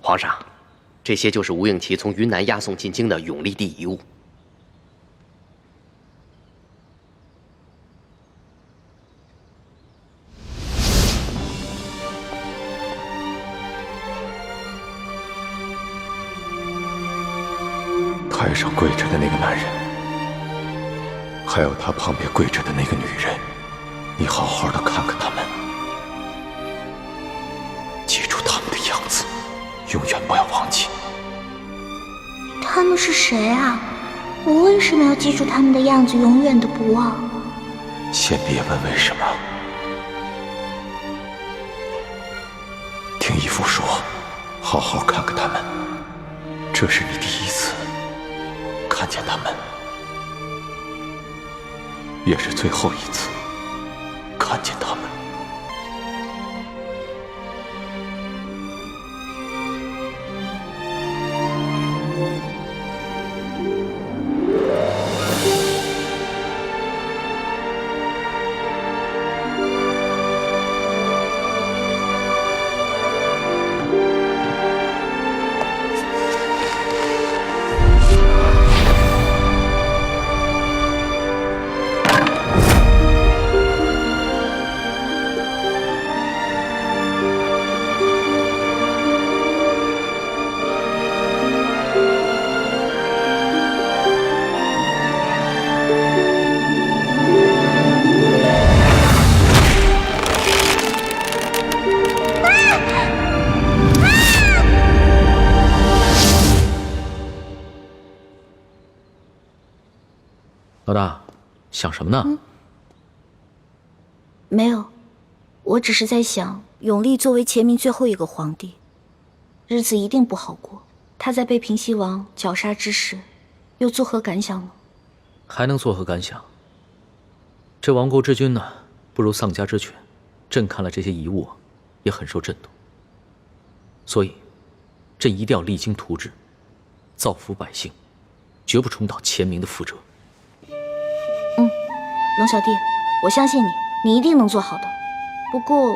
皇上，这些就是吴应奇从云南押送进京的永历帝遗物。台上跪着的那个男人，还有他旁边跪着的那个女人，你好好的看看他们，记住他们的样子，永远不要忘记。他们是谁啊？我为什么要记住他们的样子，永远的不忘？先别问为什么，听义父说，好好看看他们，这是你第一次看见他们，也是最后一次看见他们。老大，想什么呢？没有，我只是在想，永历作为前明最后一个皇帝，日子一定不好过。他在被平西王绞杀之时，又作何感想呢？还能作何感想？这亡国之君呢，不如丧家之犬。朕看了这些遗物，也很受震动。所以，朕一定要励精图治，造福百姓，绝不重蹈前明的覆辙。龙小弟，我相信你，你一定能做好的。不过，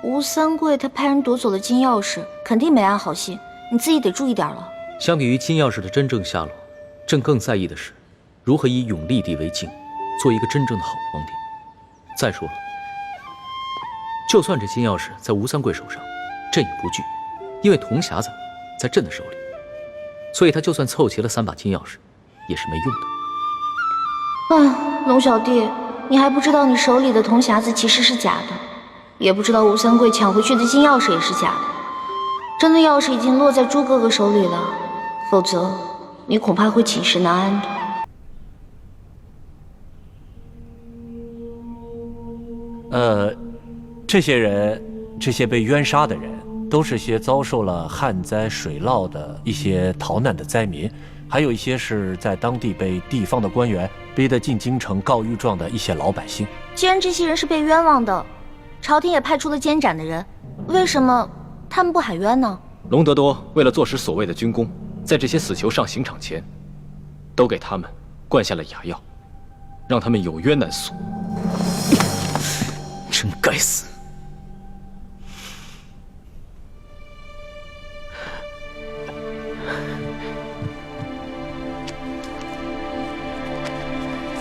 吴三桂他派人夺走了金钥匙，肯定没安好心，你自己得注意点了。相比于金钥匙的真正下落，朕更在意的是，如何以永历帝为镜，做一个真正的好皇帝。再说了，就算这金钥匙在吴三桂手上，朕也不惧，因为铜匣子在朕的手里，所以他就算凑齐了3把金钥匙，也是没用的。龙小弟，你还不知道你手里的铜匣子其实是假的，也不知道吴三桂抢回去的金钥匙也是假的。真的钥匙已经落在朱哥哥手里了，否则你恐怕会寝食难安的。这些人，这些被冤杀的人，都是些遭受了旱灾水涝的一些逃难的灾民，还有一些是在当地被地方的官员逼得进京城告御状的一些老百姓。既然这些人是被冤枉的，朝廷也派出了监斩的人，为什么他们不喊冤呢？隆德多为了坐实所谓的军功，在这些死囚上刑场前，都给他们灌下了哑药，让他们有冤难诉。真该死！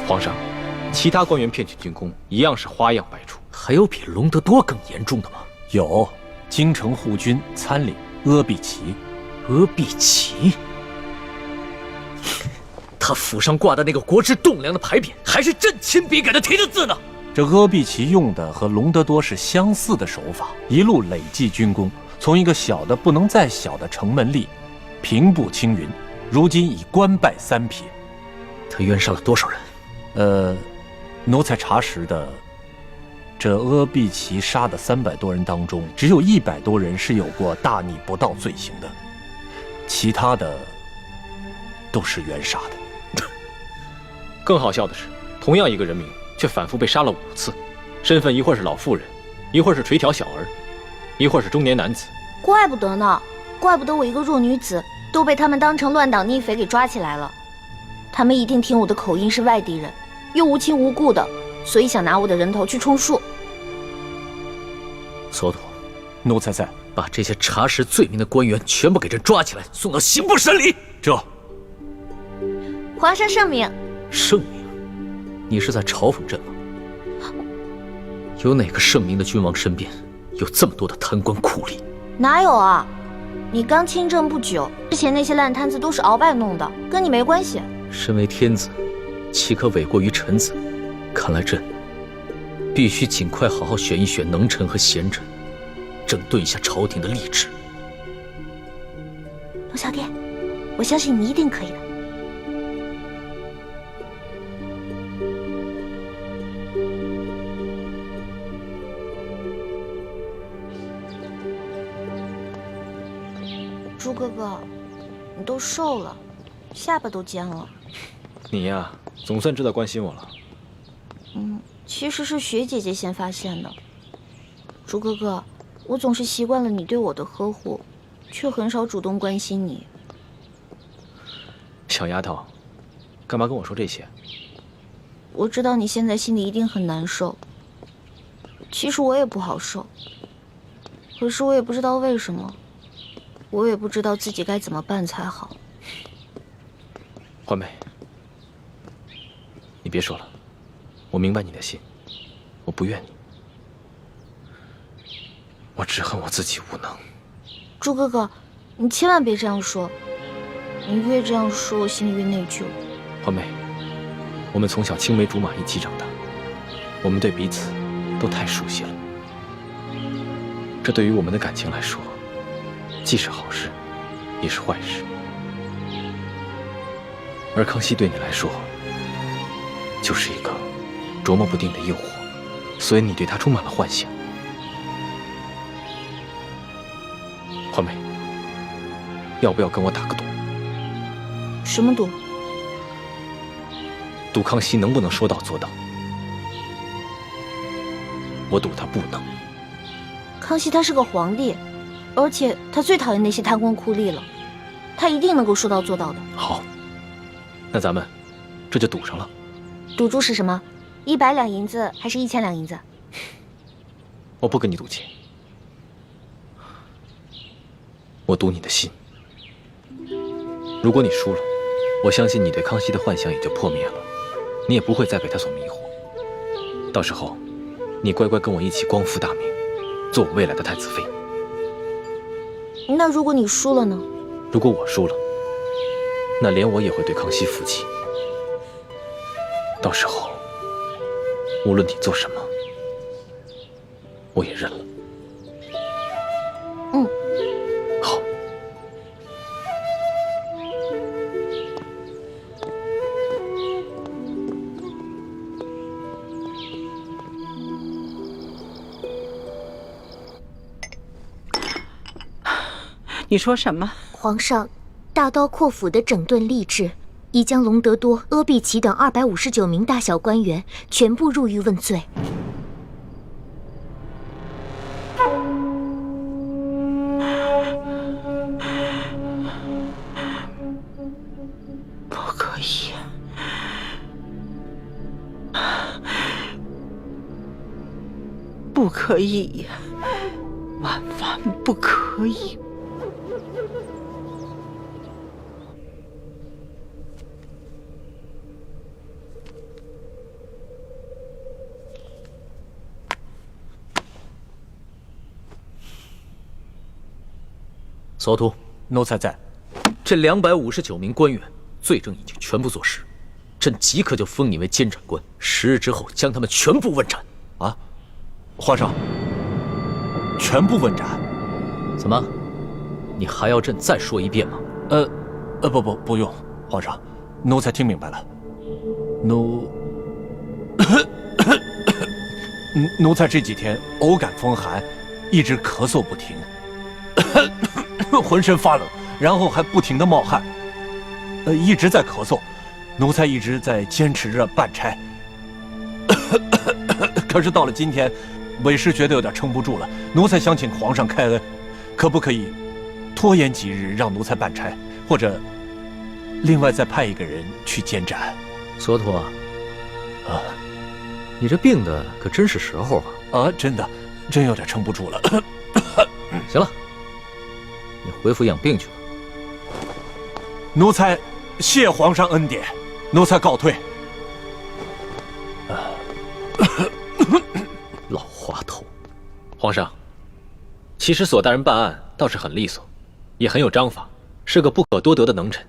皇上，其他官员骗取军功，一样是花样百出。还有比隆德多更严重的吗？有，京城护军参领阿必齐。阿必齐，他府上挂的那个国之栋梁的牌匾，还是朕亲笔给他题的字呢。这阿必齐用的和隆德多是相似的手法，一路累计军功，从一个小的不能再小的城门吏，平步青云，如今已官拜3品。他冤杀了多少人？奴才查实的，这阿必齐杀的300多人当中，只有100多人是有过大逆不道罪行的，其他的都是冤杀的。更好笑的是，同样一个人名，却反复被杀了5次，身份一会儿是老妇人，一会儿是垂髫小儿，一会儿是中年男子。怪不得呢，怪不得我一个弱女子都被他们当成乱党逆匪给抓起来了。他们一定听我的口音是外地人，又无亲无故的，所以想拿我的人头去充数。索土，奴才在。把这些查实罪名的官员全部给朕抓起来，送到刑部审理。这。皇上圣明。圣明？你是在嘲讽朕吗？有哪个圣明的君王身边有这么多的贪官酷吏？哪有啊？你刚亲政不久，之前那些烂摊子都是鳌拜弄的，跟你没关系。身为天子，岂可委过于臣子？看来朕必须尽快好好选一选能臣和贤臣，整顿一下朝廷的吏治。龙小弟，我相信你一定可以的。猪哥哥，你都瘦了，下巴都尖了。你呀，总算知道关心我了。其实是雪姐姐先发现的。猪哥哥，我总是习惯了你对我的呵护，却很少主动关心你。小丫头，干嘛跟我说这些？我知道你现在心里一定很难受。其实我也不好受，可是我也不知道为什么，我也不知道自己该怎么办才好。欢梅，你别说了，我明白你的心，我不怨你，我只恨我自己无能。猪哥哥，你千万别这样说，你越这样说，我心里越内疚。欢梅，我们从小青梅竹马一起长大，我们对彼此都太熟悉了，这对于我们的感情来说，既是好事，也是坏事。而康熙对你来说，就是一个琢磨不定的诱惑，所以你对他充满了幻想。欢梅，要不要跟我打个赌？什么赌？赌康熙能不能说到做到？我赌他不能。康熙他是个皇帝，而且他最讨厌那些贪官酷吏了，他一定能够说到做到的。好，那咱们这就赌上了。赌注是什么？100两银子还是1000两银子？我不跟你赌钱，我赌你的心。如果你输了，我相信你对康熙的幻想也就破灭了，你也不会再被他所迷惑。到时候，你乖乖跟我一起光复大明，做我未来的太子妃。那如果你输了呢？如果我输了，那连我也会对康熙服气。到时候，无论你做什么，我也认了。好。你说什么？皇上，大刀阔斧的整顿吏治，已将隆德多、阿必奇等259名大小官员全部入狱问罪。不可以，不可以，万万不可以！司徒，奴才在。这259名官员罪证已经全部坐实，朕即刻就封你为监斩官，10日之后将他们全部问斩。啊，皇上，全部问斩？怎么，你还要朕再说一遍吗？不用，皇上，奴才听明白了。奴才这几天偶感风寒，一直咳嗽不停。浑身发冷，然后还不停地冒汗，一直在咳嗽。奴才一直在坚持着办差，可是到了今天，为师觉得有点撑不住了。奴才想请皇上开恩，可不可以拖延几日让奴才办差，或者另外再派一个人去监斩？司徒啊，你这病的可真是时候啊！真的，真有点撑不住了。行了，你回府养病去吧。奴才谢皇上恩典，奴才告退。老滑头。皇上，其实索大人办案倒是很利索，也很有章法，是个不可多得的能臣。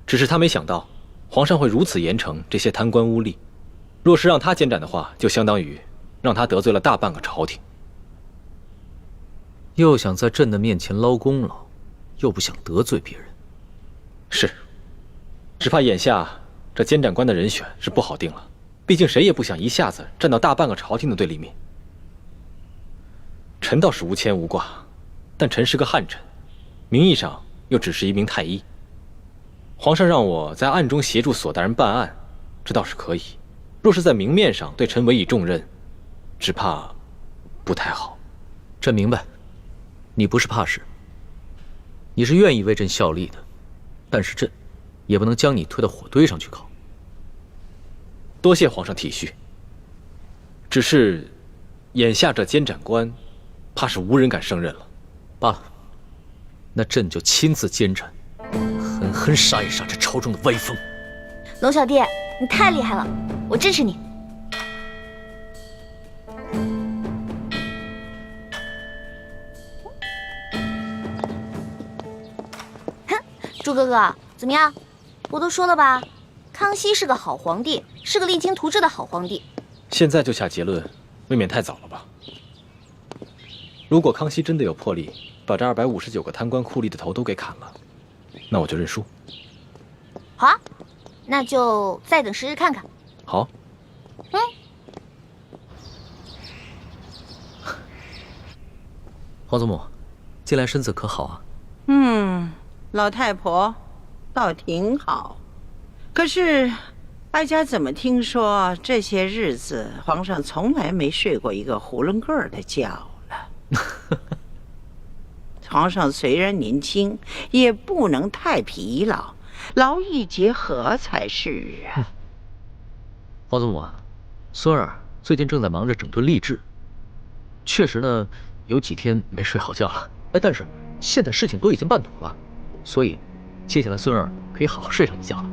只是他没想到，皇上会如此严惩这些贪官污吏。若是让他监斩的话，就相当于让他得罪了大半个朝廷。又想在朕的面前捞功劳，又不想得罪别人。是，只怕眼下这监斩官的人选是不好定了。毕竟谁也不想一下子站到大半个朝廷的对立面。臣倒是无牵无挂，但臣是个汉臣，名义上又只是一名太医。皇上让我在暗中协助索大人办案，这倒是可以。若是在明面上对臣委以重任，只怕不太好。朕明白，你不是怕事，你是愿意为朕效力的，但是朕也不能将你推到火堆上去烤。多谢皇上体恤。只是，眼下这监斩官，怕是无人敢胜任了。罢了，那朕就亲自监斩，狠狠杀一杀这朝中的歪风。龙小弟，你太厉害了，我支持你。哼，朱哥哥，怎么样？我都说了吧，康熙是个好皇帝，是个励精图治的好皇帝。现在就下结论，未免太早了吧？如果康熙真的有魄力，把这259个贪官酷吏的头都给砍了，那我就认输。好啊，那就再等时日看看。好。皇祖母，近来身子可好啊？老太婆倒挺好。可是哀家怎么听说这些日子皇上从来没睡过一个囫囵个儿的觉了？皇上虽然年轻，也不能太疲劳，劳逸结合才是啊。皇祖母啊，孙儿最近正在忙着整顿吏治，确实呢有几天没睡好觉了。但是现在事情都已经办妥了，所以接下来孙儿可以好好睡上一觉了。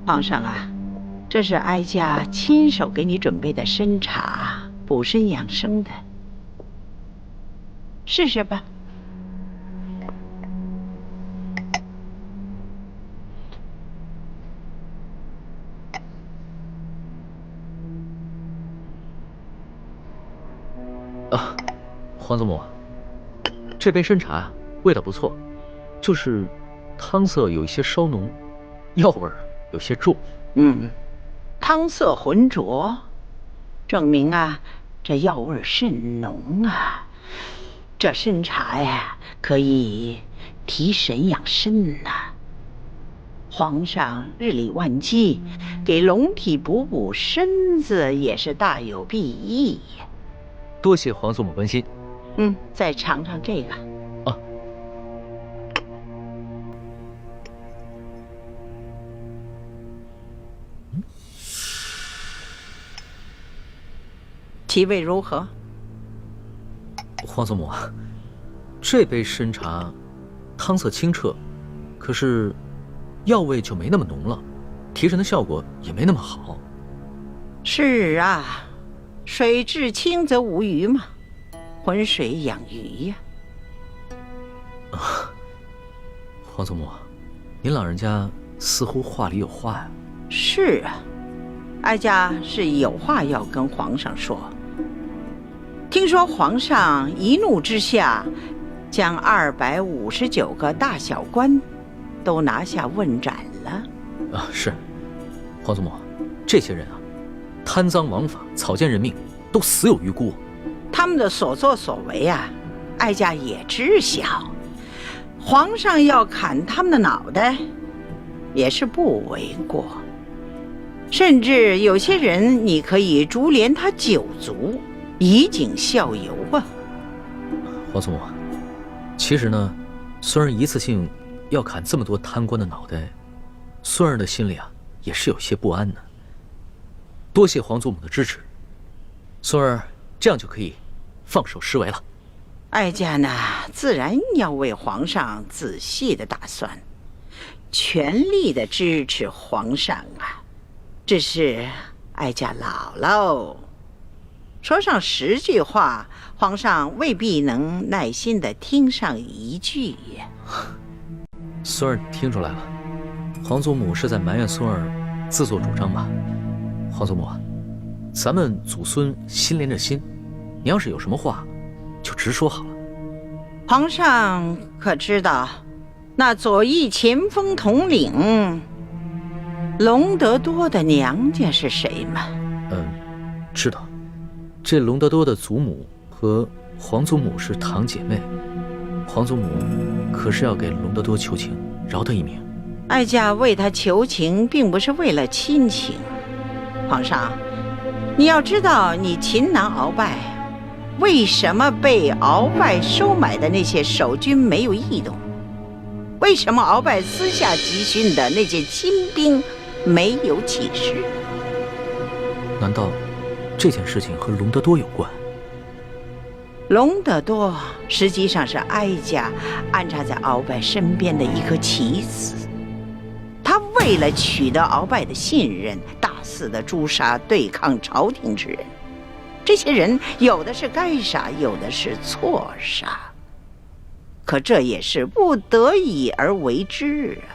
皇上啊，这是哀家亲手给你准备的参茶，补身养生的，试试吧。皇祖母，这杯参茶啊，味道不错，就是汤色有一些稍浓，药味有些重。汤色浑浊，证明啊，这药味甚浓啊。这参茶呀，可以提神养肾呐。皇上日理万机，给龙体补补身子也是大有裨益呀。多谢皇祖母关心。再尝尝这个。其味如何？皇祖母啊，这杯参茶汤色清澈，可是药味就没那么浓了，提神的效果也没那么好。是啊，水至清则无鱼嘛，浑水养鱼呀。皇祖母，您老人家似乎话里有话呀。是啊，哀家是有话要跟皇上说。听说皇上一怒之下，将259个大小官都拿下问斩了。是，皇祖母，这些人啊，贪赃枉法、草菅人命，都死有余辜。他们的所作所为啊，哀家也知晓。皇上要砍他们的脑袋，也是不为过。甚至有些人，你可以株连他9族，以儆效尤啊。皇祖母，其实呢，孙儿一次性要砍这么多贪官的脑袋，孙儿的心里啊也是有些不安的。多谢皇祖母的支持，孙儿这样就可以放手施为了。哀家呢，自然要为皇上仔细的打算，全力的支持皇上啊。只是哀家老喽，说上10句话，皇上未必能耐心的听上1句呀。孙儿听出来了，皇祖母是在埋怨孙儿自作主张吧？皇祖母，咱们祖孙心连着心，你要是有什么话，就直说好了。皇上可知道，那左翼前锋统领隆德多的娘家是谁吗？知道。这隆德多的祖母和皇祖母是堂姐妹，皇祖母可是要给隆德多求情，饶他一命。哀家为他求情，并不是为了亲情。皇上，你要知道，你擒拿鳌拜，为什么被鳌拜收买的那些守军没有异动？为什么鳌拜私下集训的那些亲兵没有起事？难道这件事情和隆德多有关？隆德多实际上是哀家安插在鳌拜身边的一颗棋子，他为了取得鳌拜的信任，大肆的诛杀对抗朝廷之人。这些人有的是该杀，有的是错杀，可这也是不得已而为之啊。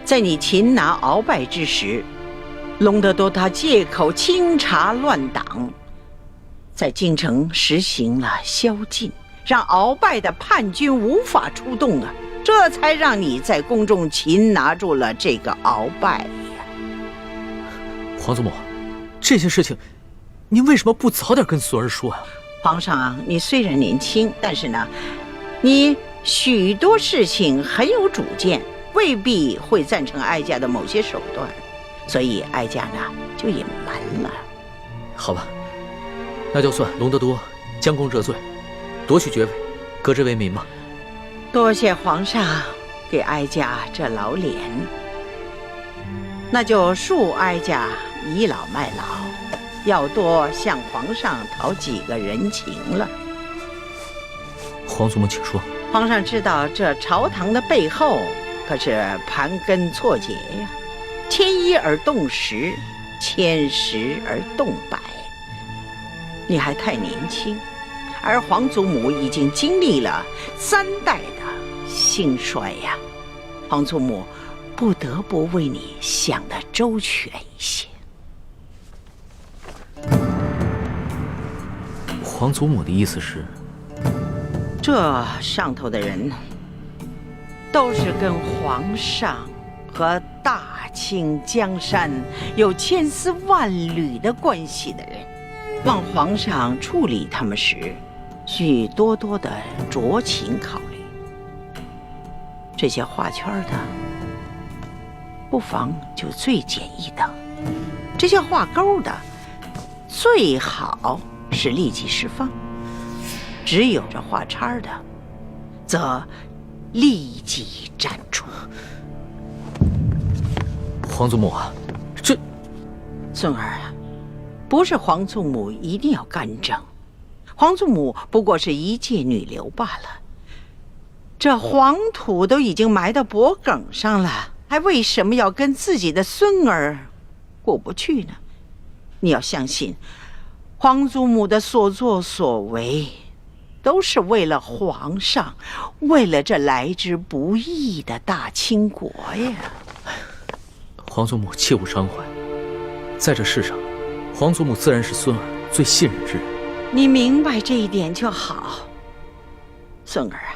在你擒拿鳌拜之时，隆德多他借口清查乱党，在京城实行了宵禁，让鳌拜的叛军无法出动啊，这才让你在宫中擒拿住了这个鳌拜呀。皇祖母，这些事情您为什么不早点跟孙儿说啊？皇上，你虽然年轻，但是呢，你许多事情很有主见，未必会赞成哀家的某些手段，所以哀家呢就隐瞒了。好吧，那就算隆德多将功折罪，夺取爵位，革职为民吧。多谢皇上给哀家这老脸，那就恕哀家倚老卖老，要多向皇上讨几个人情了。皇祖母请说。皇上知道这朝堂的背后可是盘根错节呀，牵一而动十，牵十而动百。你还太年轻，而皇祖母已经经历了3代的兴衰呀，皇祖母不得不为你想得周全一些。皇祖母的意思是，这上头的人都是跟皇上和大清江山有千丝万缕的关系的人，望皇上处理他们时，需多多的酌情考虑。这些画圈的，不妨就最简易的；这些画勾的，最好是立即释放。只有这画叉的，则立即斩除。皇祖母啊，这孙儿啊，不是皇祖母一定要干政，皇祖母不过是一介女流罢了。这黄土都已经埋到脖梗上了，还为什么要跟自己的孙儿过不去呢？你要相信，皇祖母的所作所为，都是为了皇上，为了这来之不易的大清国呀。皇祖母切勿伤怀，在这世上，皇祖母自然是孙儿最信任之人。你明白这一点就好，孙儿啊。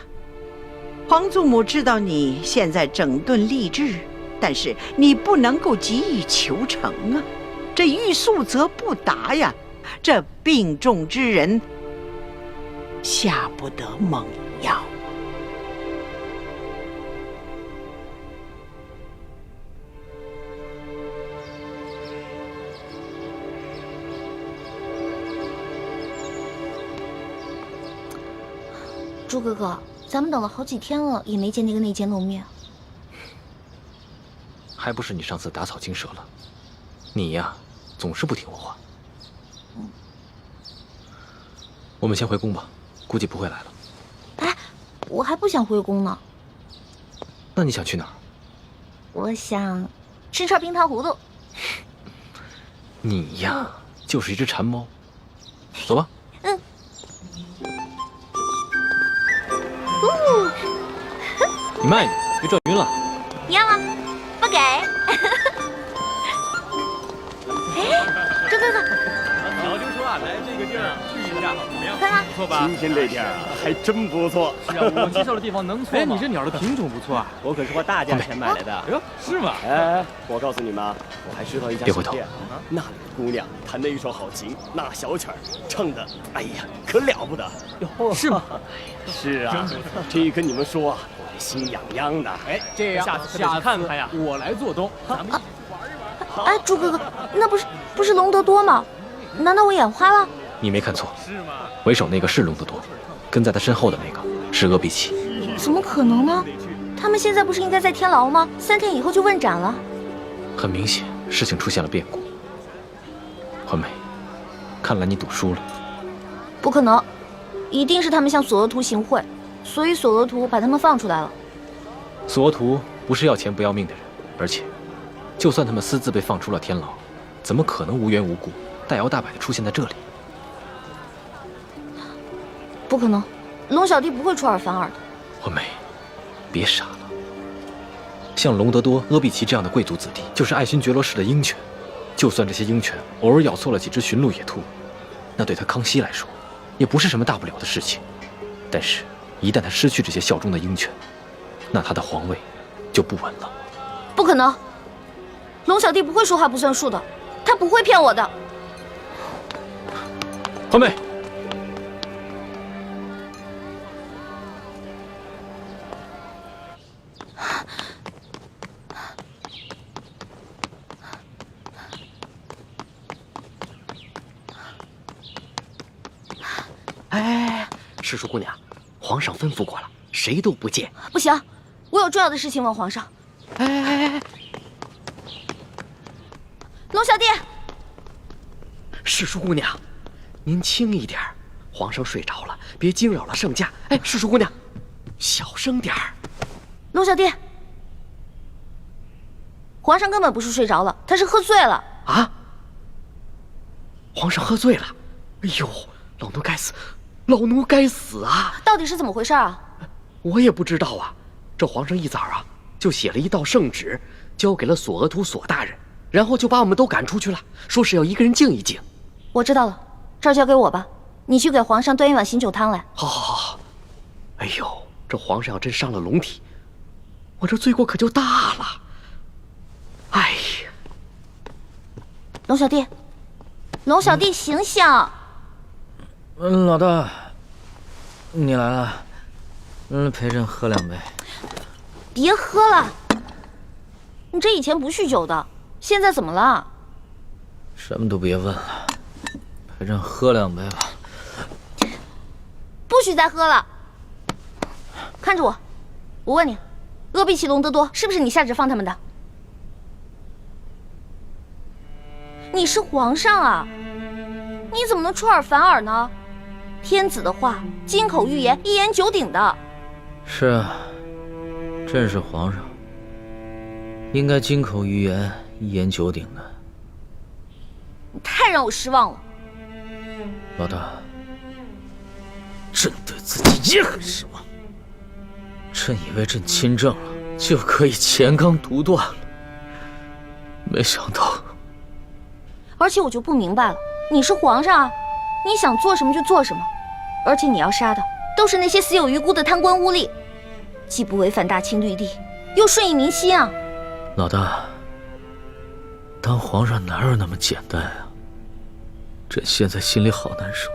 皇祖母知道你现在整顿吏治，但是你不能够急于求成啊，这欲速则不达呀，这病重之人下不得猛药。朱哥哥，咱们等了好几天了，也没见那个内奸露面。还不是你上次打草惊蛇了？你呀，总是不听我话。我们先回宫吧，估计不会来了。我还不想回宫呢。那你想去哪儿？我想吃串冰糖葫芦。你呀，就是一只馋猫。走吧。嗯。你慢一点，别转晕了。你要吗？不给。哎，这。早就说啊，来这个地儿去一下，怎么样？看看，不错吧？今天这点儿还真不错。是啊，我介绍的地方能错吗？哎，你这鸟的品种不错啊，我可是花大价钱买来的。哎呦，是吗？哎，我告诉你们啊，我还知道一家别回头小店，那里的姑娘弹的一手好琴，那小曲儿唱的，哎呀，可了不得。是吗？是啊，这跟你们说啊，我这心痒痒的。哎，这样下次看看呀，我来做东，咱们一起玩一玩。哎，猪哥哥，那不是隆德多吗？难道我眼花了？你没看错，是吗？为首那个是隆德多，跟在他身后的那个是阿比奇。怎么可能呢？他们现在不是应该在天牢吗？3天以后就问斩了。很明显，事情出现了变故。环美，看来你赌输了。不可能，一定是他们向索额图行贿，所以索额图把他们放出来了。索额图不是要钱不要命的人，而且，就算他们私自被放出了天牢，怎么可能无缘无故大摇大摆地出现在这里？不可能，龙小弟不会出尔反尔的。环美，别傻了。像隆德多、阿比奇这样的贵族子弟，就是爱新觉罗氏的鹰犬。就算这些鹰犬偶尔咬错了几只驯鹿野兔，那对他康熙来说，也不是什么大不了的事情。但是，一旦他失去这些效忠的鹰犬，那他的皇位就不稳了。不可能，龙小弟不会说话不算数的，他不会骗我的。环美。哎，世叔姑娘，皇上吩咐过了，谁都不见。不行，我有重要的事情问皇上。哎，龙小弟，世叔姑娘，您轻一点，皇上睡着了，别惊扰了圣驾。哎，世叔姑娘，小声点儿。龙小弟，皇上根本不是睡着了，他是喝醉了。啊！皇上喝醉了？哎呦，老奴该死，老奴该死啊！到底是怎么回事啊？我也不知道啊。这皇上一早啊就写了一道圣旨，交给了索额图索大人，然后就把我们都赶出去了，说是要一个人静一静。我知道了，这儿交给我吧，你去给皇上端一碗醒酒汤来。好好好。哎呦，这皇上要真伤了龙体，我这罪过可就大了。哎呀，龙小弟，龙小弟，醒醒！老大，你来了，陪朕喝2杯。别喝了，你这以前不酗酒的，现在怎么了？什么都别问了，陪朕喝2杯吧。不许再喝了！看着我，我问你，阿比奇、隆德多是不是你下旨放他们的？你是皇上啊，你怎么能出尔反尔呢？天子的话，金口玉言，一言九鼎的。是啊，朕是皇上，应该金口玉言，一言九鼎的。你太让我失望了。老大，朕对自己也很失望。朕以为朕亲政了，就可以乾纲独断了，没想到。而且我就不明白了，你是皇上啊，你想做什么就做什么，而且你要杀的都是那些死有余辜的贪官污吏，既不违反大清律例，又顺应民心啊！老大，当皇上哪有那么简单啊？朕现在心里好难受，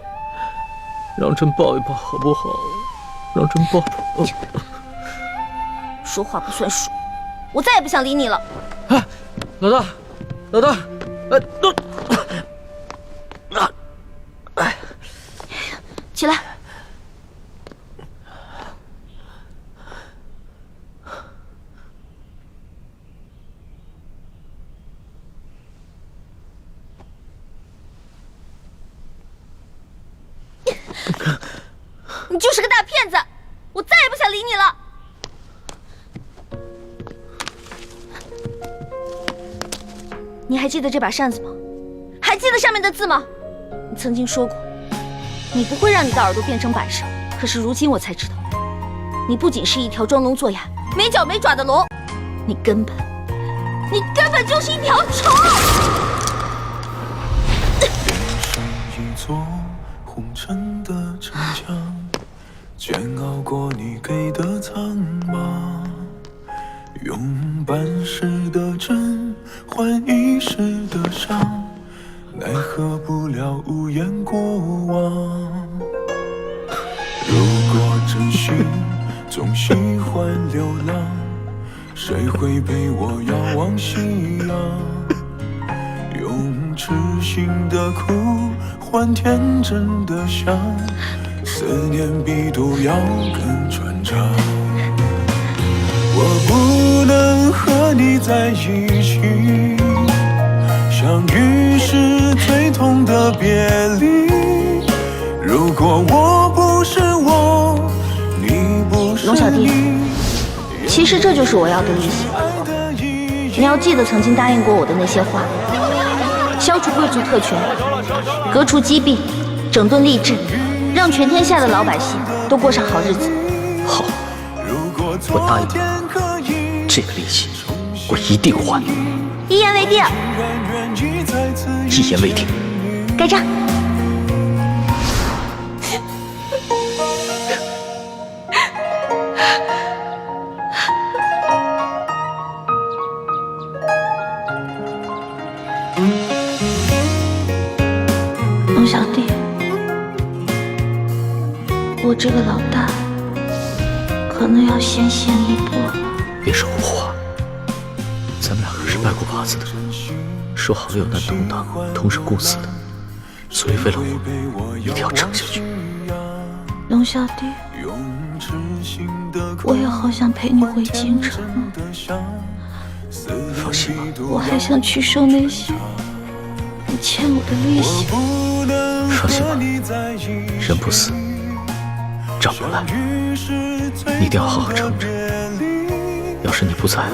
让朕抱一抱好不好？让朕抱抱。说话不算数，我再也不想理你了。哎，老大，老大，起来。你就是个大骗子！我再也不想理你了。你还记得这把扇子吗？还记得上面的字吗？你曾经说过，你不会让你的耳朵变成摆设。可是如今我才知道，你不仅是一条装聋作哑、没脚没爪的龙，你根本就是一条虫！一座红尘的城墙，煎熬过你给的苍茫，用半世的真换一世的伤，奈何不了无言过往。如果真心总喜欢流浪，谁会陪我遥望夕阳？用痴心的苦换天真的想，思念比毒药更传唱。我不能和你在一起，相遇是最痛的别离。如果我不是我，你不是龙小弟，其实这就是我要的利息。你要记得曾经答应过我的那些话：消除贵族特权，革除积弊，整顿吏治，让全天下的老百姓都过上好日子。好，我答应你，这个利息我一定还。一言为定。一言为定。盖章。龙小弟，我这个老大可能要先行一步了。别说胡话，咱们俩可是拜过把子的，说好有难同当，同生共死的，所以为了我，一定要撑下去。龙小弟，我也好想陪你回京城啊。放心吧，我还想去收那些你欠我的利息。放心吧，人不死，账不来，你一定要好好撑着。要是你不在，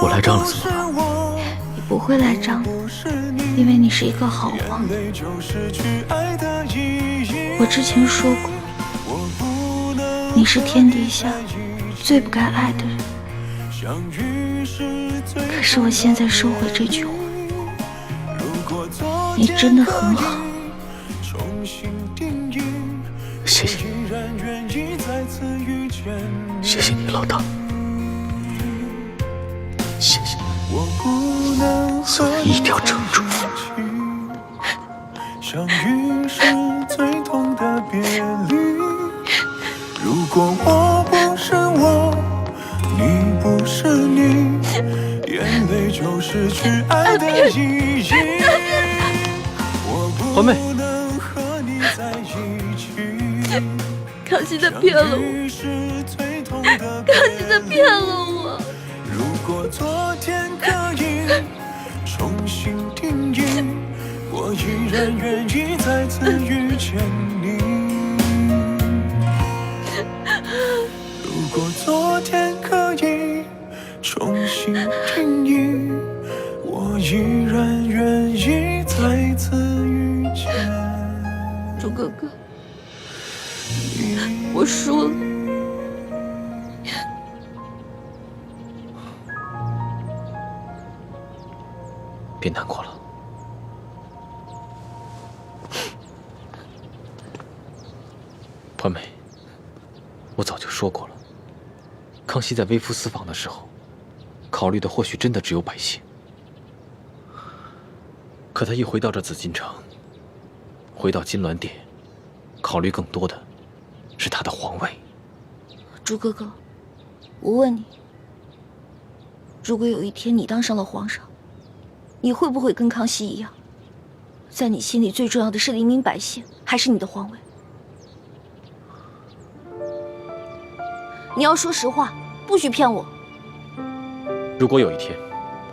我来账了怎么办？你不会来账的，因为你是一个好王。我之前说过，你是天底下最不该爱的人。可是我现在收回这句话，你真的很好。谢谢你，谢谢你，老大，谢谢你，所以一定要撑住。相遇是最痛的别离，如果我不是我，你不是你，眼泪就失去爱的意义。环妹，康熙他骗了我，康熙他骗了我。如果昨天可以重新定义，我依然愿意再次遇见你。如果昨天可以重新定义，我依然愿意再次遇见。朱哥哥，我输了。别难过了。环美，我早就说过了，康熙在微服私访的时候，考虑的或许真的只有百姓。可他一回到这紫禁城，回到金銮殿，考虑更多的是他的皇位。朱哥哥，我问你，如果有一天你当上了皇上，你会不会跟康熙一样，在你心里最重要的是黎民百姓，还是你的皇位？你要说实话，不许骗我。如果有一天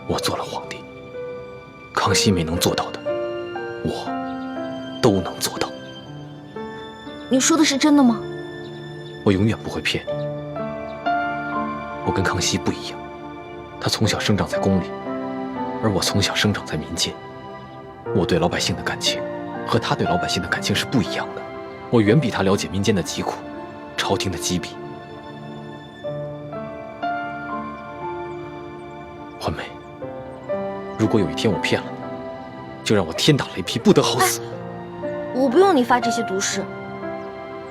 我做了皇帝，康熙没能做到的，我都能做到。你说的是真的吗？我我永远不会骗你。我跟康熙不一样，他从小生长在宫里，而我从小生长在民间。我对老百姓的感情和他对老百姓的感情是不一样的。我远比他了解民间的疾苦，朝廷的机弊。欢梅，如果有一天我骗了你，就让我天打雷劈，不得好死。我不用你发这些毒誓，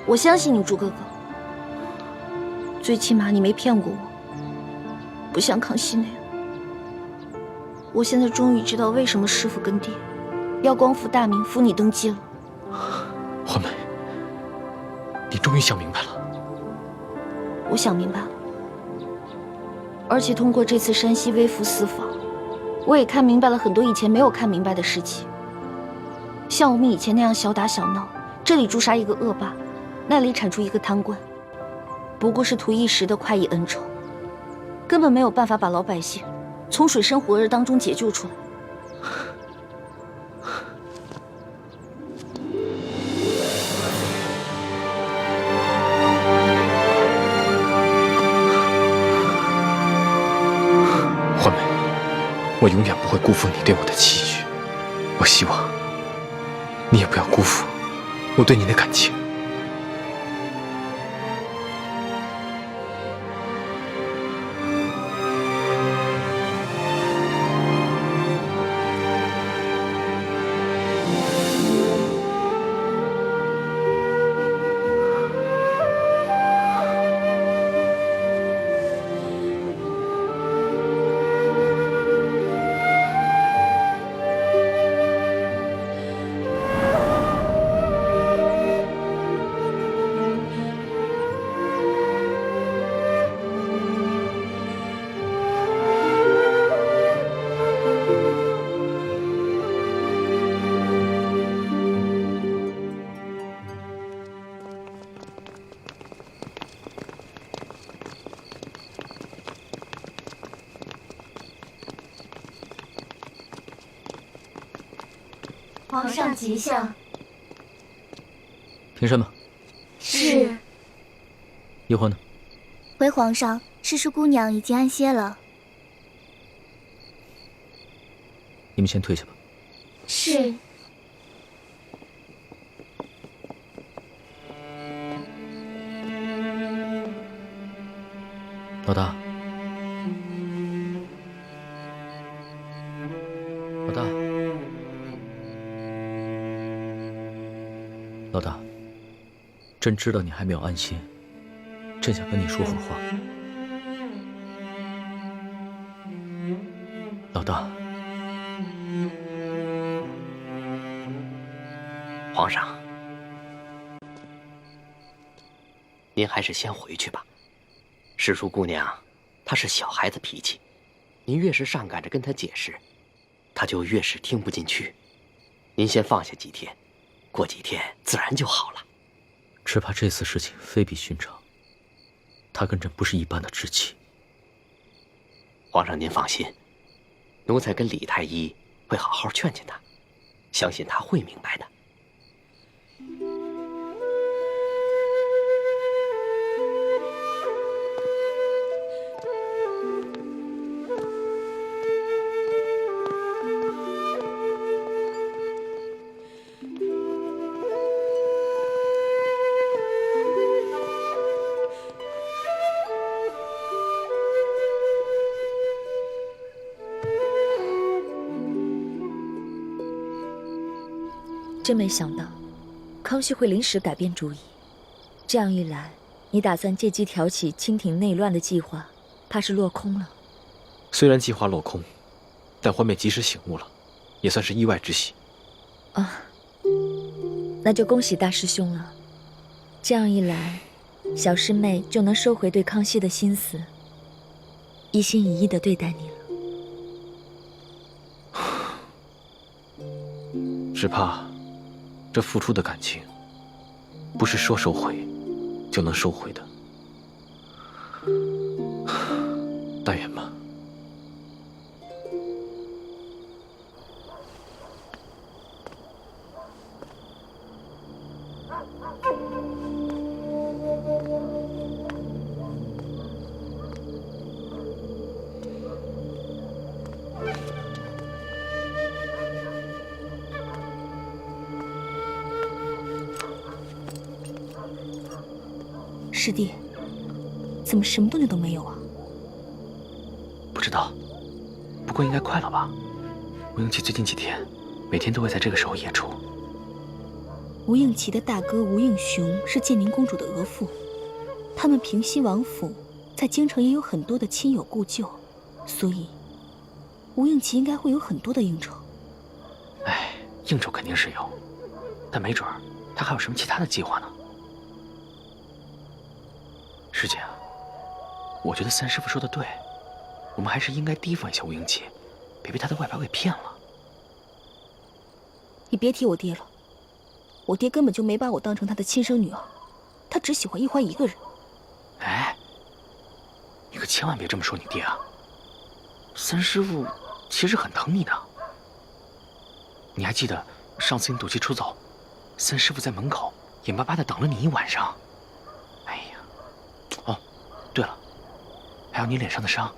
我相信你，朱哥哥。最起码你没骗过我，不像康熙那样。我现在终于知道为什么师父跟爹要光复大明，扶你登基了。欢梅，你终于想明白了。我想明白了，而且通过这次山西微服私访，我也看明白了很多以前没有看明白的事情。像我们以前那样小打小闹，这里诛杀一个恶霸，那里铲除一个贪官，不过是图一时的快意恩仇，根本没有办法把老百姓从水深火热当中解救出来。欢梅，我永远不会辜负你对我的期许。我希望你也不要辜负我对你的感情。皇上吉祥。平身吧。是。叶欢呢？回皇上，诗书姑娘已经安歇了。你们先退下吧。是。老大，老大，老大，朕知道你还没有安心，朕想跟你说会儿话。老大，皇上，您还是先回去吧。诗书姑娘，她是小孩子脾气，您越是上赶着跟她解释，她就越是听不进去。您先放下几天，过几天自然就好了。只怕这次事情非比寻常，她跟朕不是一般的知己。皇上您放心，奴才跟李太医会好好劝劝她，相信她会明白的。真没想到，康熙会临时改变主意。这样一来，你打算借机挑起清廷内乱的计划，怕是落空了。虽然计划落空，但欢妹及时醒悟了，也算是意外之喜。啊，那就恭喜大师兄了。这样一来，小师妹就能收回对康熙的心思，一心一意地对待你了。只怕这付出的感情，不是说收回就能收回的。但愿吧。师弟，怎么什么动静都没有啊？不知道，不过应该快了吧？吴应奇最近几天每天都会在这个时候演出。吴应奇的大哥吴应雄是建宁公主的额驸，他们平西王府在京城也有很多的亲友故旧，所以吴应奇应该会有很多的应酬。哎，应酬肯定是有，但没准儿他还有什么其他的计划呢。师姐啊，我觉得三师傅说的对，我们还是应该提防一下吴应奇，别被他的外表给骗了。你别提我爹了，我爹根本就没把我当成他的亲生女儿，他只喜欢一欢一个人。哎，你可千万别这么说你爹啊！三师傅其实很疼你的。你还记得上次你赌气出走，三师傅在门口眼巴巴的等了你一晚上。哎呀，哦，对了，还有你脸上的伤，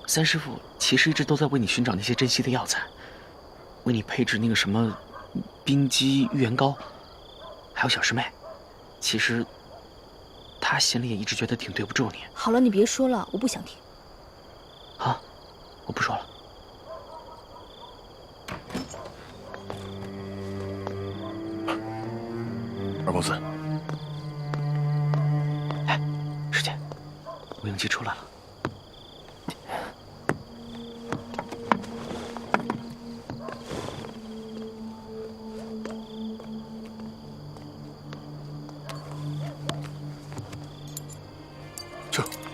三师傅其实一直都在为你寻找那些珍稀的药材，为你配制那个什么冰肌玉颜膏，还有小师妹，其实他心里也一直觉得挺对不住你。好了，你别说了，我不想听。好，我不说了。二公子，哎，师姐，吴应奇出来了。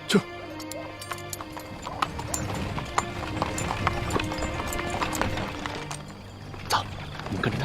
这，走，我们跟着他。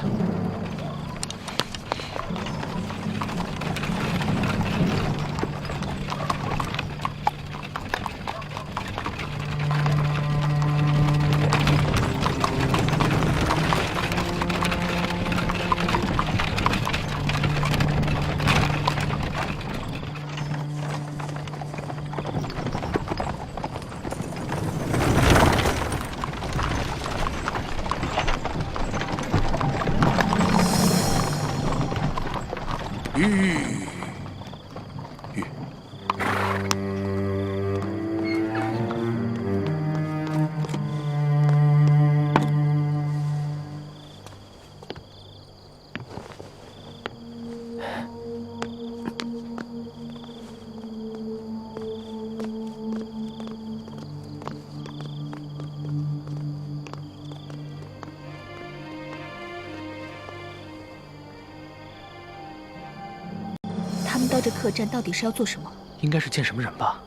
他们到这客栈到底是要做什么？应该是见什么人吧。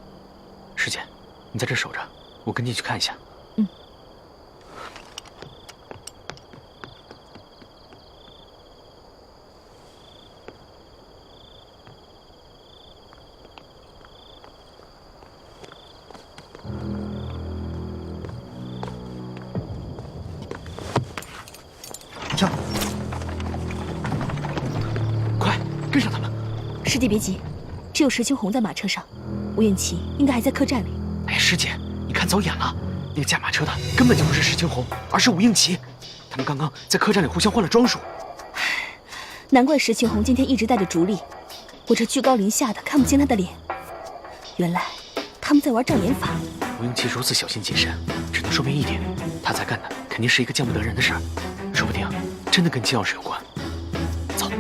师姐，你在这守着，我跟进去看一下。嗯。跳！快跟上他们！师弟别急，只有石青红在马车上，吴应奇应该还在客栈里。哎，师姐，你看走眼了，那个驾马车的根本就不是石青红，而是吴应奇。他们刚刚在客栈里互相换了装束。难怪石青红今天一直带着竹笠，我这居高临下的看不清他的脸。原来他们在玩障眼法。吴应奇如此小心谨慎，只能说明一点，他在干的肯定是一个见不得人的事儿，说不定真的跟金钥匙有关。走。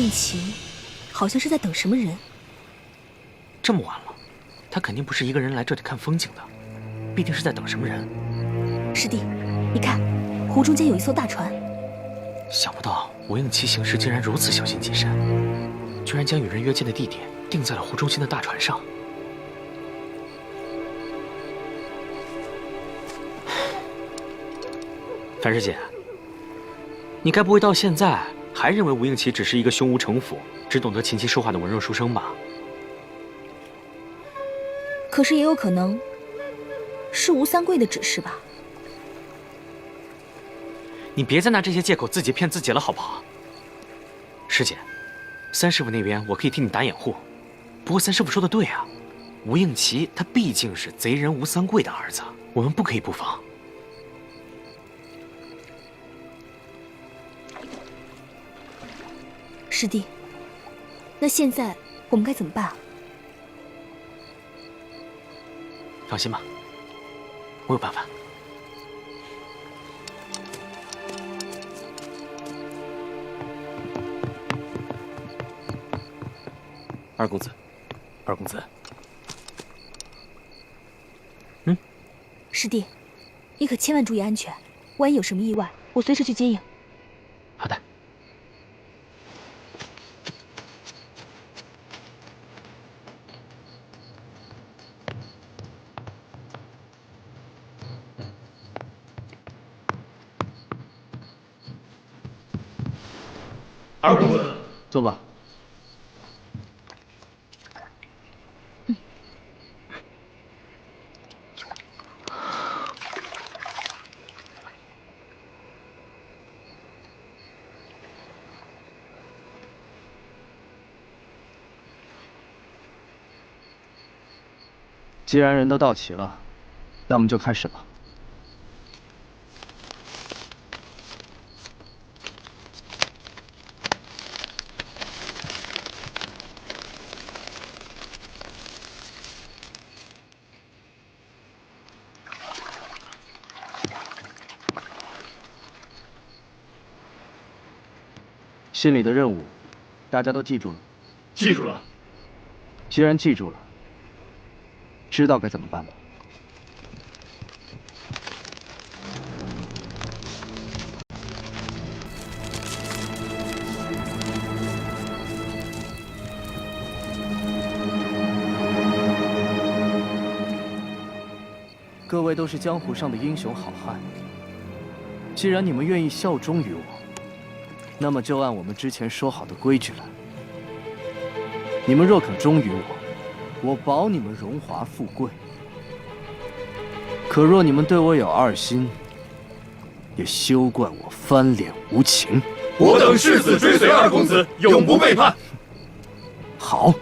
应奇好像是在等什么人。这么晚了，他肯定不是一个人来这里看风景的，必定是在等什么人。师弟，你看，湖中间有一艘大船。想不到吴应奇行事竟然如此小心谨慎，居然将与人约见的地点定在了湖中心的大船上。樊师姐，你该不会到现在还认为吴应奇只是一个胸无城府、只懂得琴棋书画的文弱书生吧？可是也有可能是吴三桂的指示吧？你别再拿这些借口自己骗自己了，好不好？师姐，三师傅那边我可以替你打掩护，不过三师傅说的对啊，吴应奇他毕竟是贼人吴三桂的儿子，我们不可以不防。师弟，那现在我们该怎么办啊？放心吧，我有办法。二公子，二公子，师弟，你可千万注意安全，万一有什么意外，我随时去接应。好的。二公子，坐吧。既然人都到齐了，那我们就开始吧。心里的任务，大家都记住了。记住了。既然记住了，知道该怎么办了。各位都是江湖上的英雄好汉，既然你们愿意效忠于我，那么就按我们之前说好的规矩来。你们若肯忠于我，我保你们荣华富贵；可若你们对我有二心，也休怪我翻脸无情。我等誓死追随二公子，永不背叛。好。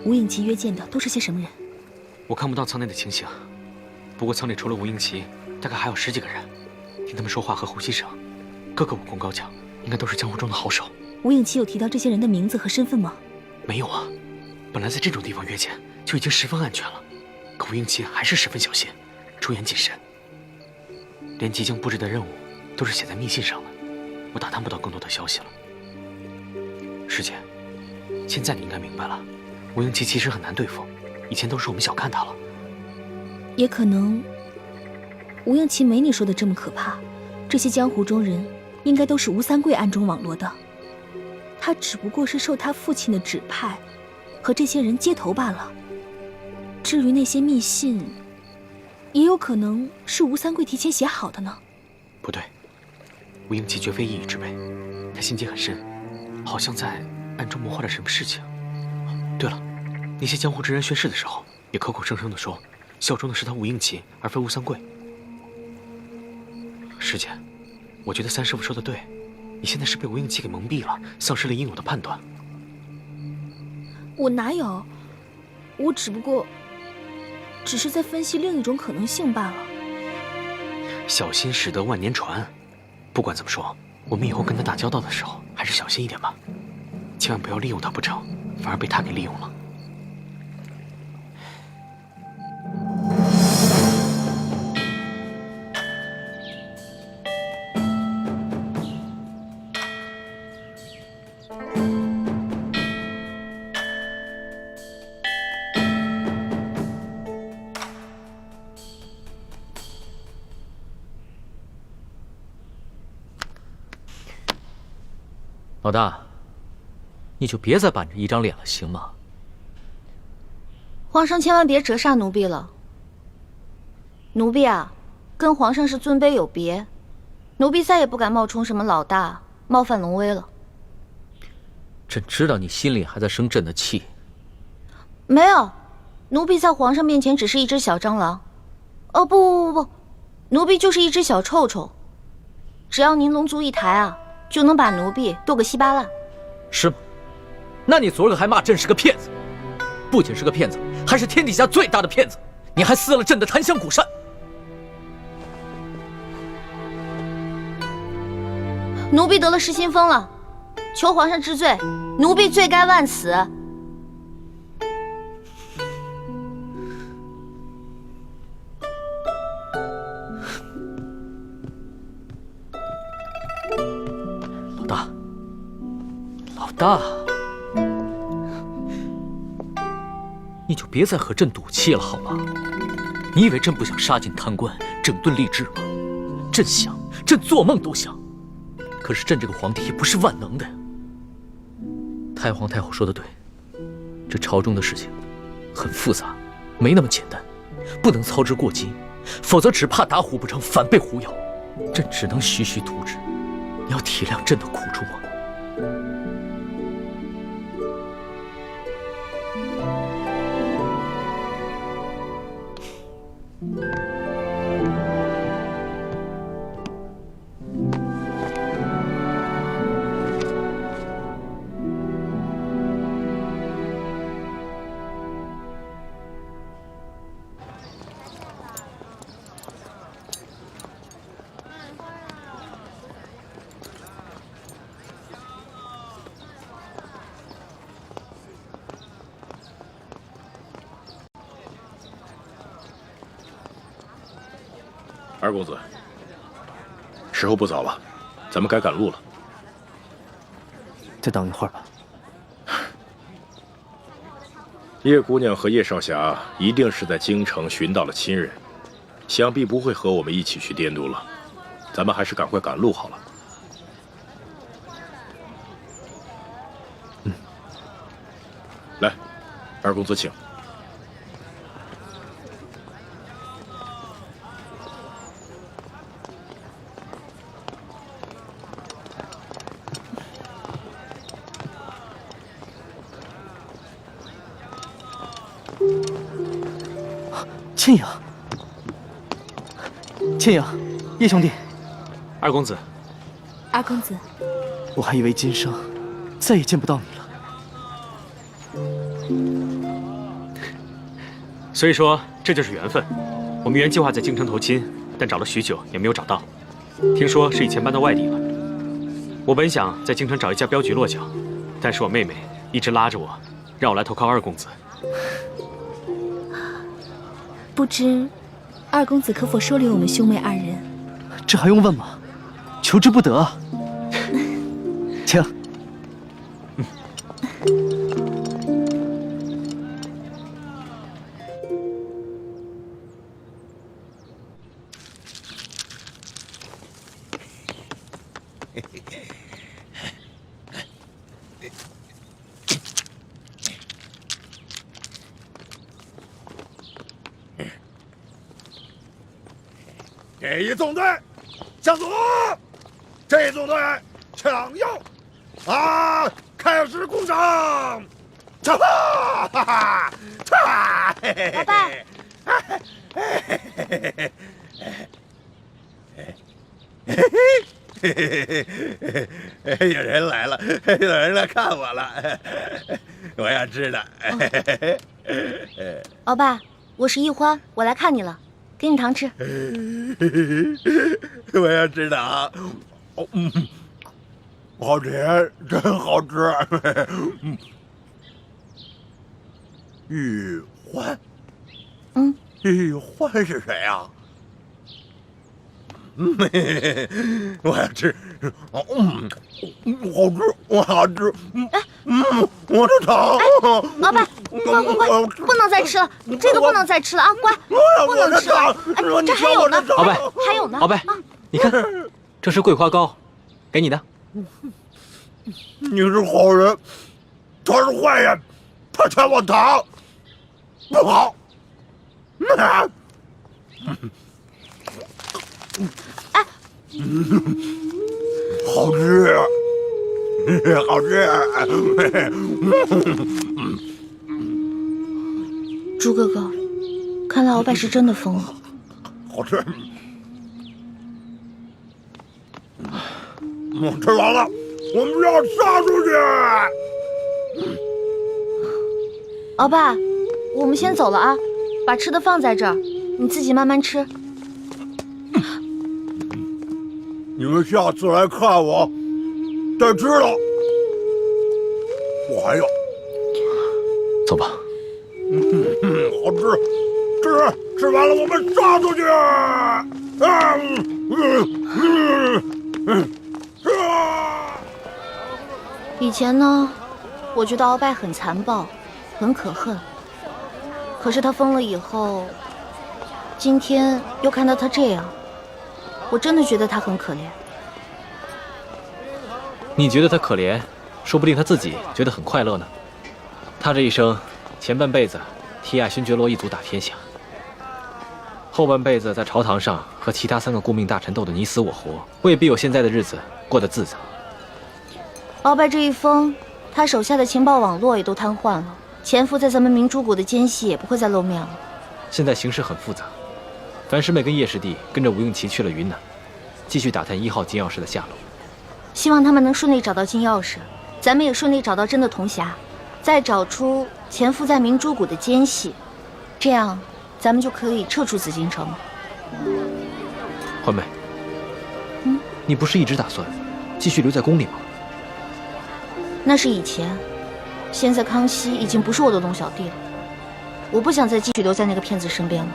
吴应奇约见的都是些什么人？我看不到舱内的情形，不过舱里除了吴应奇，大概还有10几个人。听他们说话和呼吸声，个个武功高强，应该都是江湖中的好手。吴应奇有提到这些人的名字和身份吗？没有啊，本来在这种地方约见就已经十分安全了，可吴应奇还是十分小心，出言谨慎，连即将布置的任务都是写在密信上的，我打探不到更多的消息了。师姐，现在你应该明白了。吴应奇其实很难对付，以前都是我们小看他了。也可能，吴应奇没你说的这么可怕。这些江湖中人，应该都是吴三桂暗中网罗的。他只不过是受他父亲的指派，和这些人接头罢了。至于那些密信，也有可能是吴三桂提前写好的呢。不对，吴应奇绝非一羽之辈，他心机很深，好像在暗中谋划着什么事情。对了，那些江湖之人宣誓的时候，也口口声声地说效忠的是他吴应奇，而非吴三桂。师姐，我觉得三师傅说的对，你现在是被吴应奇给蒙蔽了，丧失了应有的判断。我哪有？我只是在分析另一种可能性罢了。小心驶得万年船。不管怎么说，我们以后跟他打交道的时候，还是小心一点吧，千万不要利用他不成，反而被他给利用了。老大，你就别再板着一张脸了，行吗？皇上千万别折煞奴婢了。奴婢啊，跟皇上是尊卑有别，奴婢再也不敢冒充什么老大，冒犯龙威了。朕知道你心里还在生朕的气。没有，奴婢在皇上面前只是一只小蟑螂。哦不，奴婢就是一只小臭臭。只要您龙族一抬啊，就能把奴婢剁个稀巴烂。是吗？那你昨儿个还骂朕是个骗子，不仅是个骗子，还是天底下最大的骗子！你还撕了朕的檀香古扇。奴婢得了失心疯了，求皇上治罪，奴婢罪该万死。老大，你就别再和朕赌气了，好吗？你以为朕不想杀尽贪官，整顿吏治吗？朕想，朕做梦都想。可是朕这个皇帝也不是万能的呀。太皇太后说的对，这朝中的事情很复杂，没那么简单，不能操之过急，否则只怕打虎不成反被虎咬。朕只能徐徐图之，你要体谅朕的苦处啊。二公子，时候不早了，咱们该赶路了。再等一会儿吧。叶姑娘和叶少侠一定是在京城寻到了亲人，想必不会和我们一起去滇都了。咱们还是赶快赶路好了。来，二公子请。倩影，倩影，叶兄弟，二公子，二公子，我还以为今生再也见不到你了。所以说这就是缘分。我们原计划在京城投亲，但找了许久也没有找到。听说是以前搬到外地了。我本想在京城找一家镖局落脚，但是我妹妹一直拉着我，让我来投靠二公子。不知二公子可否收留我们兄妹二人？这还用问吗？求之不得。请。这一纵队向左，这一纵队向右，开始攻上！哈哈哈！老爸，有人来了，有人来看我了，我要知道。老爸，我是一欢，我来看你了。给你糖吃。我要吃糖。好吃，真好吃。玉欢。玉欢是谁啊？我要吃。好吃，我好吃。我的糖。老板，乖，不能再吃了，这个不能再吃了啊！乖，不能吃了。这还有呢，鳌拜，还有呢。鳌拜，你看，这是桂花糕，给你的。你是好人，他是坏人，他抢我糖，不好。哎，好吃，好吃。猪哥哥，看来鳌拜是真的疯了。好吃。吃完了，我们要杀出去。鳌拜，我们先走了啊，把吃的放在这儿，你自己慢慢吃。你们下次来看我，再知道。我还要。走吧。好吃，吃完了我们杀出去。以前呢，我觉得鳌拜很残暴，很可恨。可是他疯了以后，今天又看到他这样，我真的觉得他很可怜。你觉得他可怜，说不定他自己觉得很快乐呢。他这一生，前半辈子替亚勋爵罗一族打天下，后半辈子在朝堂上和其他3个顾命大臣斗得你死我活，未必有现在的日子过得自在。鳌拜这一疯，他手下的情报网络也都瘫痪了，潜伏在咱们明珠谷的奸细也不会再露面了。现在形势很复杂，樊师妹跟叶师弟跟着吴应奇去了云南，继续打探1号金钥匙的下落。希望他们能顺利找到金钥匙，咱们也顺利找到真的铜匣，再找出潜伏在明珠谷的奸细，这样咱们就可以撤出紫禁城了。欢妹，你不是一直打算继续留在宫里吗？那是以前，现在康熙已经不是我的龙小弟了，我不想再继续留在那个骗子身边了。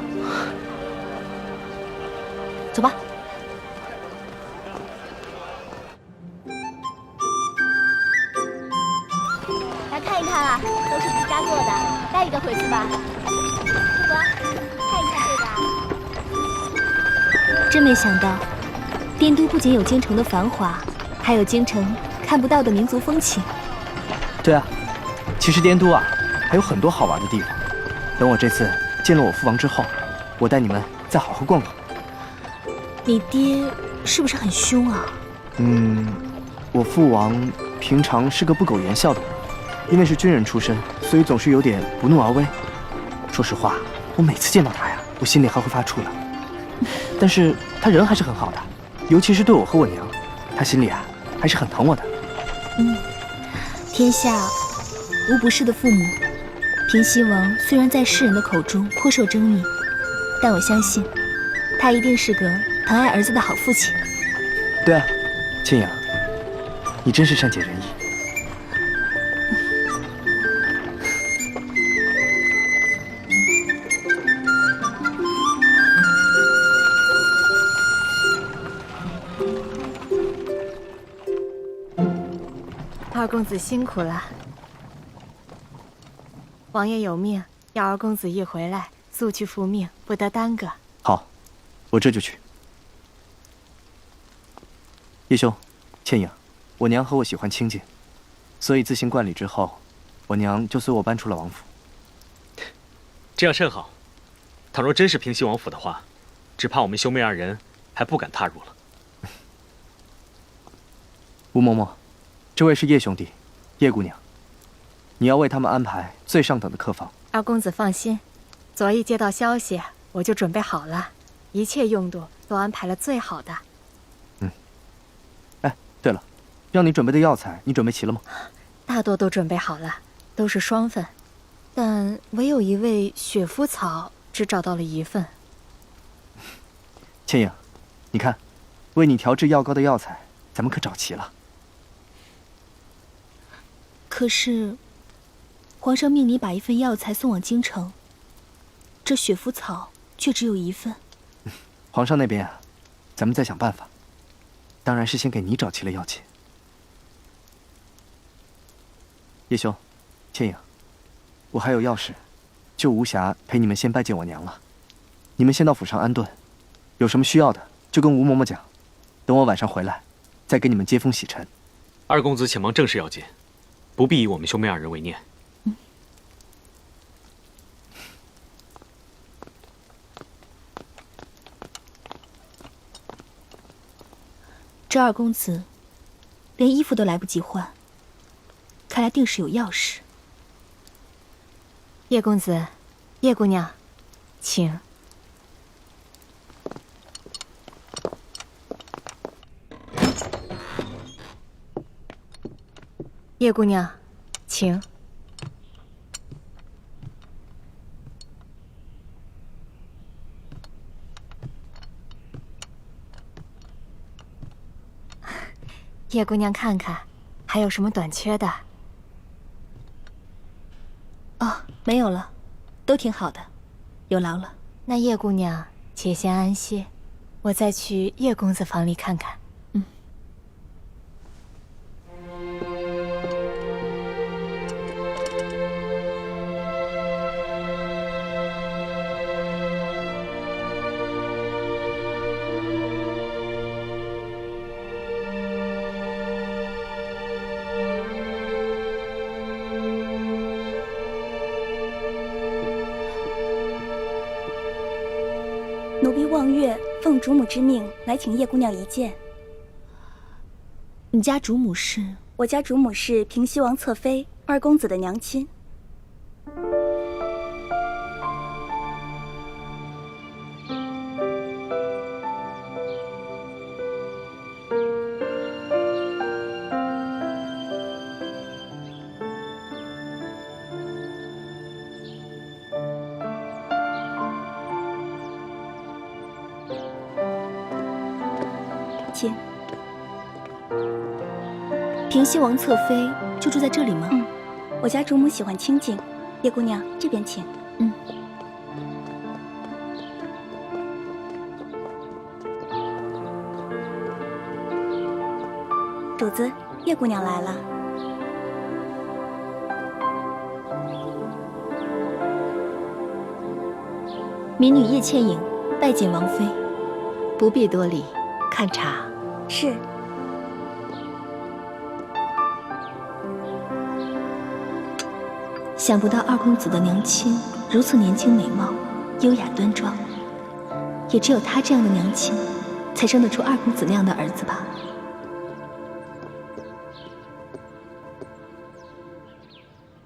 走吧。来看一看啊，都是皮扎做的，带一个回去吧。客官，看一看这个啊。真没想到，滇都不仅有京城的繁华，还有京城看不到的民族风情。对啊，其实滇都啊还有很多好玩的地方。等我这次见了我父王之后，我带你们再好好逛逛。你爹是不是很凶啊？我父王平常是个不苟言笑的人，因为是军人出身，所以总是有点不怒而威。说实话，我每次见到他呀，我心里还会发怵的。但是他人还是很好的，尤其是对我和我娘，他心里啊还是很疼我的。天下无不是的父母。平西王虽然在世人的口中颇受争议，但我相信，他一定是个疼爱儿子的好父亲。对啊，倩阳，你真是善解人意。二公子辛苦了。王爷有命，要二公子一回来，速去复命，不得耽搁。好，我这就去。叶兄，倩影，我娘和我喜欢清静，所以自行冠礼之后，我娘就随我搬出了王府。这样甚好。倘若真是平西王府的话，只怕我们兄妹2人还不敢踏入了。吴嬷嬷，这位是叶兄弟，叶姑娘。你要为他们安排最上等的客房。二公子放心，昨夜接到消息，我就准备好了，一切用度都安排了最好的。哎，对了，让你准备的药材，你准备齐了吗？大多都准备好了，都是双份，但唯有一味雪肤草只找到了1份。倩影，你看，为你调制药膏的药材，咱们可找齐了。可是，皇上命你把一份药材送往京城，这雪肤草却只有一份。皇上那边啊，咱们再想办法。当然是先给你找齐了药钱。叶兄，倩影，我还有要事，就无暇陪你们先拜见我娘了。你们先到府上安顿，有什么需要的就跟吴嬷嬷讲，等我晚上回来，再给你们接风洗尘。二公子且忙正事要紧，不必以我们兄妹二人为念。这二公子连衣服都来不及换，看来定是有要事。叶公子，叶姑娘，请。叶姑娘，请。叶姑娘，看看还有什么短缺的？哦，没有了，都挺好的，有劳了。那叶姑娘且先安歇，我再去叶公子房里看看。奴婢望月奉主母之命来请叶姑娘一见。你家主母是？我家主母是平西王侧妃，二公子的娘亲。请。平西王侧妃就住在这里吗？我家主母喜欢清静。叶姑娘，这边请。主子，叶姑娘来了。民女叶倩影拜见王妃。不必多礼，看茶。是。想不到二公子的娘亲如此年轻美貌，优雅端庄，也只有她这样的娘亲，才生得出二公子那样的儿子吧。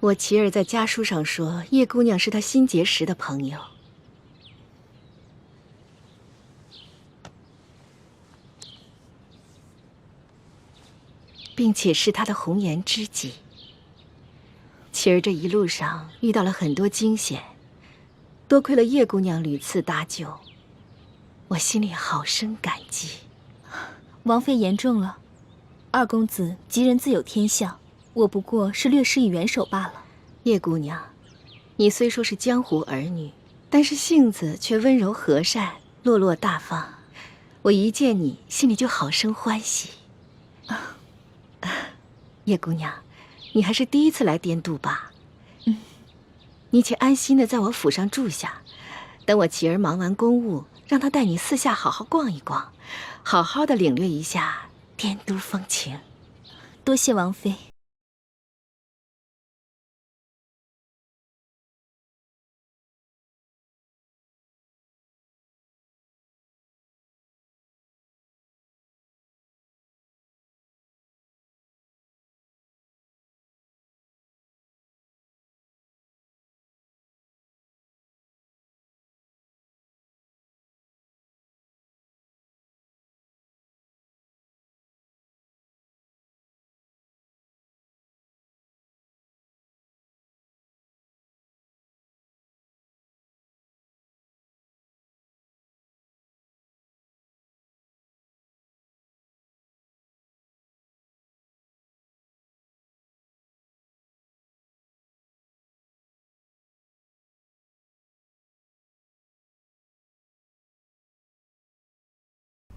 我琪儿在家书上说，叶姑娘是她新结识的朋友。并且是她的红颜知己。琪儿这一路上遇到了很多惊险，多亏了叶姑娘屡次搭救，我心里好生感激。王妃言重了，二公子吉人自有天相，我不过是略施以援手罢了。叶姑娘，你虽说是江湖儿女，但是性子却温柔和善，落落大方。我一见你，心里就好生欢喜。叶姑娘，你还是第一次来滇都吧？你且安心的在我府上住下，等我琪儿忙完公务，让她带你四下好好逛一逛，好好的领略一下滇都风情。多谢王妃。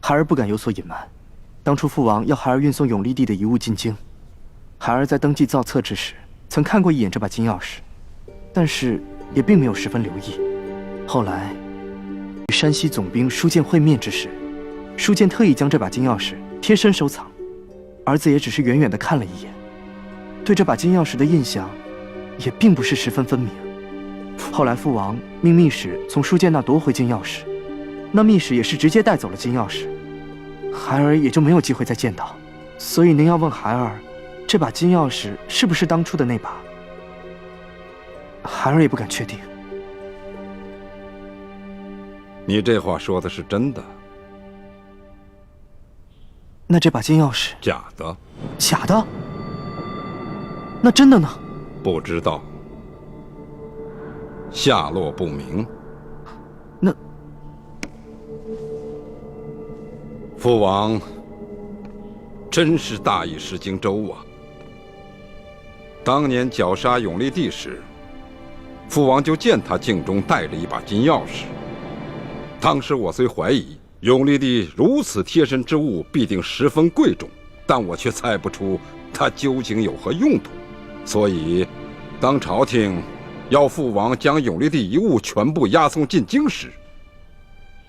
孩儿不敢有所隐瞒。当初父王要孩儿运送永历帝的遗物进京，孩儿在登记造册之时，曾看过一眼这把金钥匙，但是也并没有十分留意。后来与山西总兵舒建会面之时，舒建特意将这把金钥匙贴身收藏，儿子也只是远远地看了一眼，对这把金钥匙的印象也并不是十分分明。后来父王命密使从舒建那夺回金钥匙，那密使也是直接带走了金钥匙，孩儿也就没有机会再见到。所以您要问孩儿，这把金钥匙是不是当初的那把，孩儿也不敢确定。你这话说的是真的？那这把金钥匙假的？假的？那真的呢？不知道，下落不明。那父王真是大意失荆州啊！当年绞杀永历帝时，父王就见他镜中带着一把金钥匙。当时我虽怀疑永历帝如此贴身之物必定十分贵重，但我却猜不出它究竟有何用途。所以，当朝廷要父王将永历帝遗物全部押送进京时，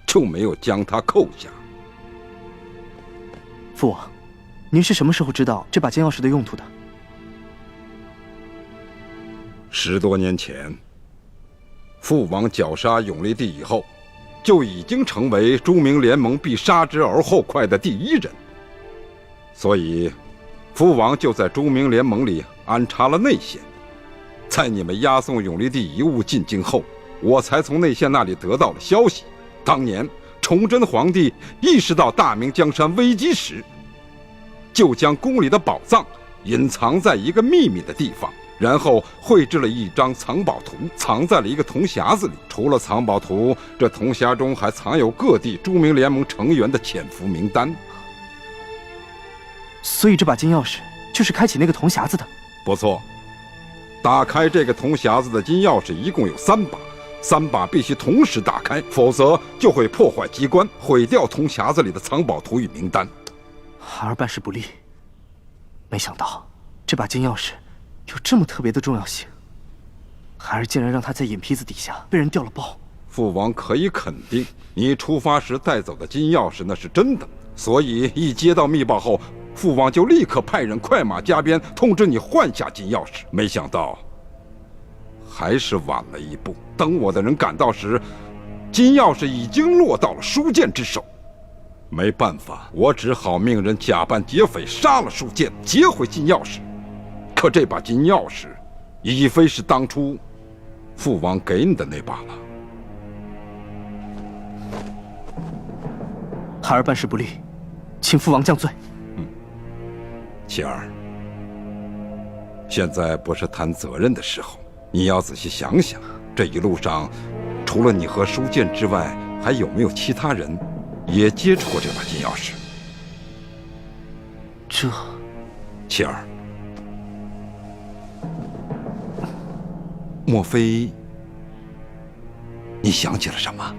就没有将它扣下。父王，您是什么时候知道这把金钥匙的用途的？10多年前，父王绞杀永历帝以后，就已经成为朱明联盟必杀之而后快的第一人，所以父王就在朱明联盟里安插了内线。在你们押送永历帝遗物进京后，我才从内线那里得到了消息。当年崇祯皇帝意识到大明江山危机时，就将宫里的宝藏隐藏在一个秘密的地方，然后绘制了一张藏宝图，藏在了一个铜匣子里。除了藏宝图，这铜匣中还藏有各地朱明联盟成员的潜伏名单。所以这把金钥匙就是开启那个铜匣子的。不错，打开这个铜匣子的金钥匙一共有3把，3把必须同时打开，否则就会破坏机关，毁掉铜匣子里的藏宝图与名单。孩儿办事不力，没想到这把金钥匙有这么特别的重要性，孩儿竟然让它在眼皮子底下被人调了包。父王可以肯定，你出发时带走的金钥匙那是真的，所以一接到密报后，父王就立刻派人快马加鞭通知你换下金钥匙。没想到还是晚了一步，等我的人赶到时，金钥匙已经落到了舒建之手。没办法，我只好命人假扮劫匪杀了舒建，劫回金钥匙。可这把金钥匙已非是当初父王给你的那把了。孩儿办事不力，请父王降罪。琪儿，现在不是谈责任的时候，你要仔细想想，这一路上除了你和舒建之外，还有没有其他人也接触过这把金钥匙？这，琪儿，莫非你想起了什么？